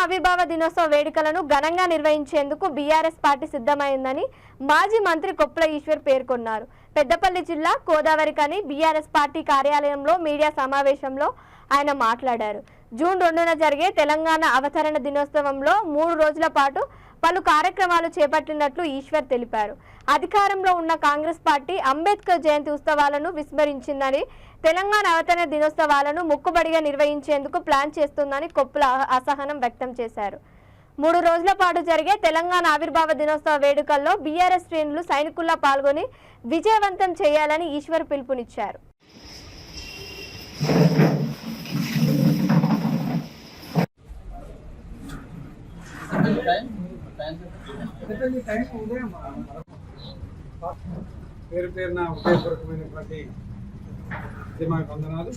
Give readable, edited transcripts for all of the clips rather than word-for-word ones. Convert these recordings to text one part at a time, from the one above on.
ఆవిర్భావ దినోత్సవ వేడుకలను ఘనంగా నిర్వహించేందుకు బీఆర్ఎస్ పార్టీ సిద్ధమైందని మాజీ మంత్రి కొప్పుల ఈశ్వర్ పేర్కొన్నారు. పెద్దపల్లి జిల్లా కోదావరికని బీఆర్ఎస్ పార్టీ కార్యాలయంలో మీడియా సమావేశంలో ఆయన మాట్లాడారు. జూన్ 2న జరిగే తెలంగాణ అవతరణ దినోత్సవంలో 3 రోజుల పాటు పలు కార్యక్రమాలు చేపట్టినట్లు ఈశ్వర్ తెలిపారు. అధికారంలో ఉన్న కాంగ్రెస్ పార్టీ అంబేద్కర్ జయంతి ఉత్సవాలను విస్మరించిందని, తెలంగాణ అవతరణ దినోత్సవాలను మొక్కుబడిగా నిర్వహించేందుకు ప్లాన్ చేస్తుందని కొప్పుల అసహనం వ్యక్తం చేశారు. 3 రోజుల పాటు జరిగే తెలంగాణ ఆవిర్భావ దినోత్సవ వేడుకల్లో బీఆర్ఎస్ శ్రేణులు సైనికుల్లా పాల్గొని విజయవంతం చేయాలని ఈశ్వర్ పిలుపునిచ్చారు. పేరు పేరున ఉదయపూర్వకమైనటువంటి వందనాలు.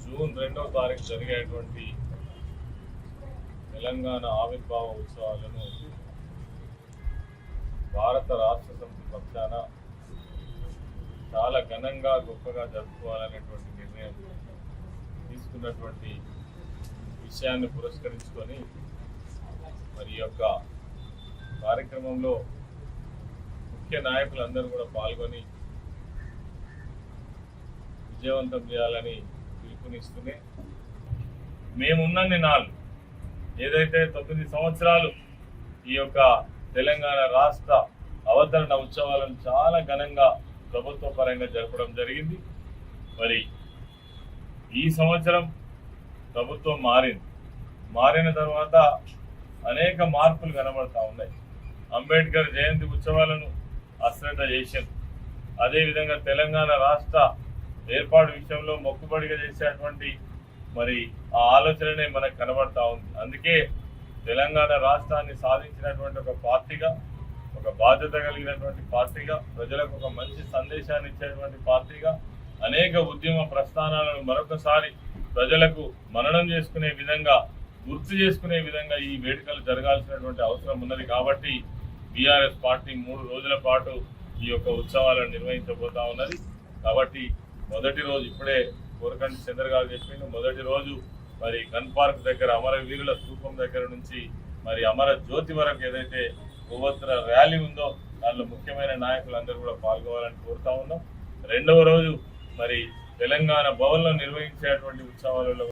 జూన్ 2వ తారీఖు జరిగేటువంటి తెలంగాణ ఆవిర్భావ ఉత్సవాలను భారత రాష్ట్ర సమితి పక్షాన చాలా ఘనంగా గొప్పగా జరుపుకోవాలనేటువంటి నిర్ణయం తీసుకున్నటువంటి విషయాన్ని పురస్కరించుకొని మరి యొక్క కార్యక్రమంలో ముఖ్య నాయకులందరూ కూడా పాల్గొని విజయవంతం చేయాలని పిలుపునిస్తూనే మేమున్నన్ని నాళ్ళు ఏదైతే 9 సంవత్సరాలు ఈ యొక్క తెలంగాణ రాష్ట్ర అవతరణ ఉత్సవాలను చాలా ఘనంగా ప్రభుత్వ పరంగా జరపడం జరిగింది. మరి ఈ సంవత్సరం ప్రభుత్వం మారిన తర్వాత అనేక మార్పులు కనబడతా ఉన్నాయి. అంబేద్కర్ జయంతి ఉత్సవాలను అశ్రద్ధ చేసింది. అదేవిధంగా తెలంగాణ రాష్ట్ర ఏర్పాటు విషయంలో మొక్కుబడిగా చేసేటువంటి మరి ఆ ఆలోచననే మనకు కనబడతా ఉంది. అందుకే తెలంగాణ రాష్ట్రాన్ని సాధించినటువంటి ఒక పార్టీగా, ఒక బాధ్యత కలిగినటువంటి పార్టీగా, ప్రజలకు ఒక మంచి సందేశాన్ని ఇచ్చేటువంటి పార్టీగా అనేక ఉద్యమ ప్రస్థానాలను మరొకసారి ప్రజలకు మననం చేసుకునే విధంగా, గుర్తు చేసుకునే విధంగా ఈ వేడుకలు జరగాల్సినటువంటి అవసరం ఉన్నది. కాబట్టి బీఆర్ఎస్ పార్టీ 3 రోజుల పాటు ఈ యొక్క ఉత్సవాలను నిర్వహించబోతా ఉన్నది. కాబట్టి మొదటి రోజు ఇప్పుడే కోరకంటి చంద్ర గారు చెప్పింది. మొదటి రోజు మరి గన్ పార్క్ దగ్గర అమరవీరుల స్తూపం దగ్గర నుంచి మరి అమర జ్యోతి వరకు ఏదైతే కొవ్వొత్తుల ర్యాలీ ఉందో దానిలో ముఖ్యమైన నాయకులందరూ కూడా పాల్గొవాలని కోరుతా ఉన్నాం. 2వ రోజు మరి తెలంగాణ భవన్లో నిర్వహించేటువంటి ఉత్సవాలలో